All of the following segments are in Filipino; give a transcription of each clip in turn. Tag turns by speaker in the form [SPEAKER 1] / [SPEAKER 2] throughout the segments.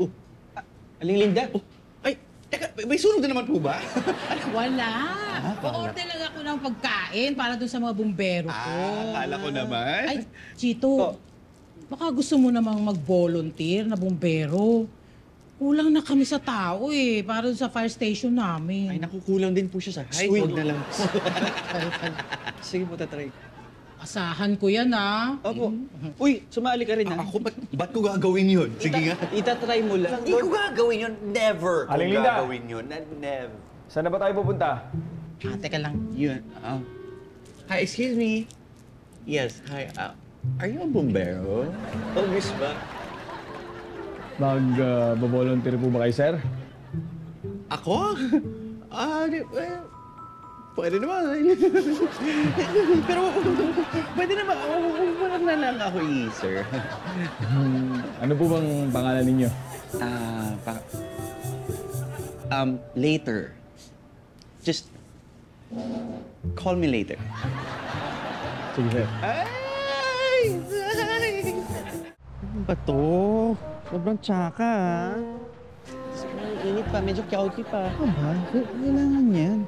[SPEAKER 1] Oh, Aling Linda? Oh, ay, teka, may sunog na naman po ba?
[SPEAKER 2] Wala. Pa-order lang ako ng pagkain para doon sa mga bumbero ko.
[SPEAKER 1] Akala ko naman.
[SPEAKER 2] Ay, Chito, baka gusto mo namang mag-volunteer na bumbero. Kulang na kami sa tao eh, para doon sa fire station namin.
[SPEAKER 1] Ay, nakukulang din po siya sa height. Huwag na lang. Sige po, tatry.
[SPEAKER 2] Asahan ko yan, ah.
[SPEAKER 3] Opo. Uy, sumali ka rin, ha?
[SPEAKER 1] Ako, ba't ko gagawin yun? Sige nga.
[SPEAKER 3] Itatry mo lang.
[SPEAKER 4] Hindi ko gagawin yun. Never ko
[SPEAKER 5] Aling Linda.
[SPEAKER 4] gagawin yun. Never.
[SPEAKER 5] Saan na ba tayo pupunta?
[SPEAKER 2] Teka lang.
[SPEAKER 1] Yun. Hi, excuse me. Yes, hi. Are you a bombero?
[SPEAKER 4] Oh, miss ba?
[SPEAKER 5] Mag-volunteer po ba kayo, sir?
[SPEAKER 1] Ako? Pwede naman. Pero pwede naman. Walang na lang ako sir.
[SPEAKER 5] Ano po bang pangalan ninyo?
[SPEAKER 1] Later. Just call me later.
[SPEAKER 5] Sige, sir.
[SPEAKER 1] Ay! Ano ba to? Sobrang tsaka, ha? Sobrang init pa. Medyo kyauti pa.
[SPEAKER 3] Ano ba? Kailangan yan.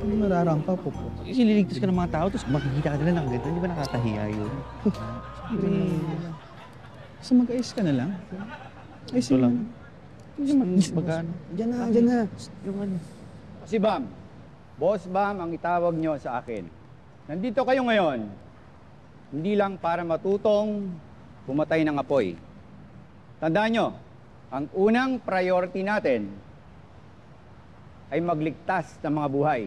[SPEAKER 3] Mararampa po po.
[SPEAKER 1] Sililigtas ka ng mga tao, tapos makikita ka nila ng ganito. Hindi ba nakakahiya yun?
[SPEAKER 3] Basta mag-ayos ka na lang. Ayos lang.
[SPEAKER 1] Magkano?
[SPEAKER 3] Diyan na, diyan na.
[SPEAKER 1] Yung ano?
[SPEAKER 6] Si Bam. Boss Bam ang itawag nyo sa akin. Nandito kayo ngayon, hindi lang para matutong pumatay ng apoy. Tandaan nyo, ang unang priority natin ay magligtas ng mga buhay.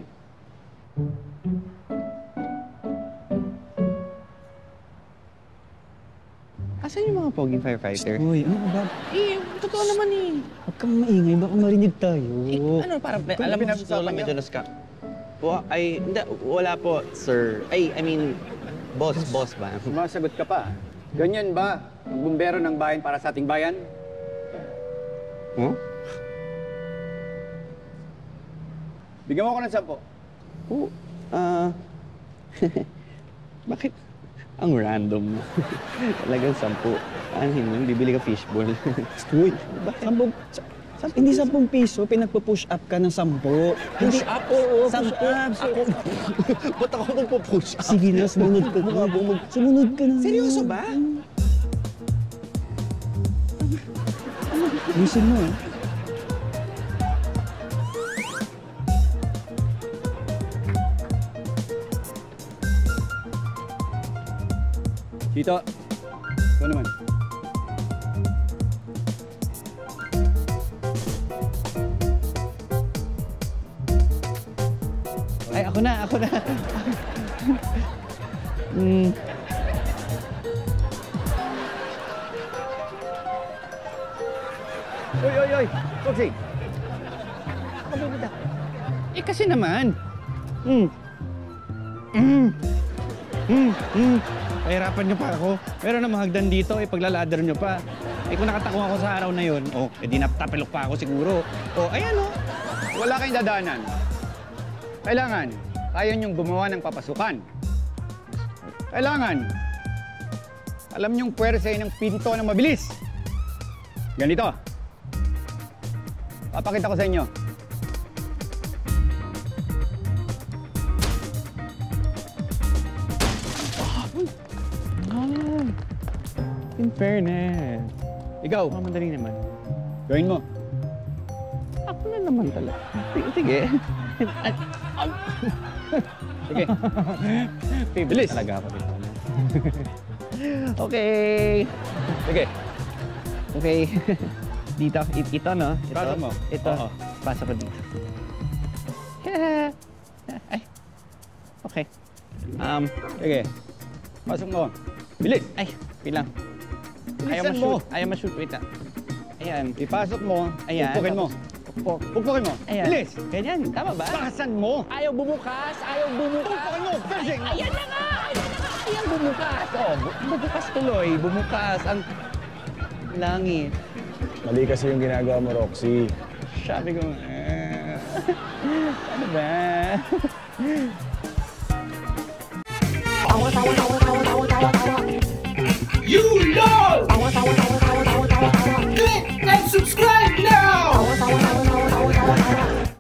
[SPEAKER 1] Asan yung mga poging firefighter?
[SPEAKER 3] Uy, ano ba?
[SPEAKER 2] Totoo naman eh.
[SPEAKER 3] Huwag kang maingay, baka marinig tayo.
[SPEAKER 1] Ano, para, alam mo, gusto lang medyo naska. Hindi, wala po, sir. I mean, boss ba?
[SPEAKER 6] Sumasagot ka pa. Ganyan ba ang bumbero ng bayan para sa ating bayan?
[SPEAKER 1] Huh?
[SPEAKER 6] Bigyan mo ako ng 10.
[SPEAKER 1] Bakit? Ang random. Talagang 10. Ano, bibili ka fishball.
[SPEAKER 3] Uy, hindi 10 piso, pinagpo-push up ka ng 10.
[SPEAKER 1] Push up? Oo,
[SPEAKER 3] push up.
[SPEAKER 1] Ba't ako magpo-push up?
[SPEAKER 3] Sige na, sumunod ka na. Sumunod ka na.
[SPEAKER 1] Seryoso ba?
[SPEAKER 3] Listen mo, eh.
[SPEAKER 6] Dito. Ikaw naman.
[SPEAKER 1] Ay, ako na.
[SPEAKER 6] Oy! Foxy!
[SPEAKER 1] Kasi naman. Pahirapan niyo pa ako. Meron namang hagdan dito, paglaladder niyo pa. Kung nakatakong ako sa araw na yon, di natapilok pa ako siguro. Ayan
[SPEAKER 6] Wala kayong dadaanan. Kailangan, kaya niyong gumawa ng papasukan. Kailangan, alam niyong puwersahin ng pinto ng mabilis. Ganito. Papakita ko sa inyo.
[SPEAKER 1] In fairness.
[SPEAKER 6] Ikaw,
[SPEAKER 1] Madali naman.
[SPEAKER 6] gawin mo.
[SPEAKER 1] Ako na naman talaga. Sige.
[SPEAKER 6] Sige.
[SPEAKER 1] Bilis. Talaga ako dito. Okay.
[SPEAKER 6] Sige.
[SPEAKER 1] Okay. Dito. Ito, no?
[SPEAKER 6] Pasok mo.
[SPEAKER 1] Ito.
[SPEAKER 6] Oo.
[SPEAKER 1] Pasok ko dito. Ay. Okay.
[SPEAKER 6] Sige. Pasok mo. Bilis.
[SPEAKER 1] Ay. Bilang.
[SPEAKER 6] Bilisan mo.
[SPEAKER 1] Ayaw ma-shoot. Wait lang. Ayan.
[SPEAKER 6] Ipasok mo.
[SPEAKER 1] Ayan.
[SPEAKER 6] Pukpukin mo.
[SPEAKER 1] Pukpok.
[SPEAKER 6] Pukpukin mo.
[SPEAKER 1] Ayan.
[SPEAKER 6] Bilis.
[SPEAKER 1] Ganyan. Tama ba?
[SPEAKER 6] Bakasan mo.
[SPEAKER 1] Ayaw bumukas. Ayaw bumukas.
[SPEAKER 6] Pukpukin mo. Persing.
[SPEAKER 1] Ayan na nga. Ayan bumukas. Bumukas tuloy. Bumukas. Ang langit.
[SPEAKER 5] Mali kasi yung ginagawa mo, Roxy.
[SPEAKER 1] Sabi ko, ano ba?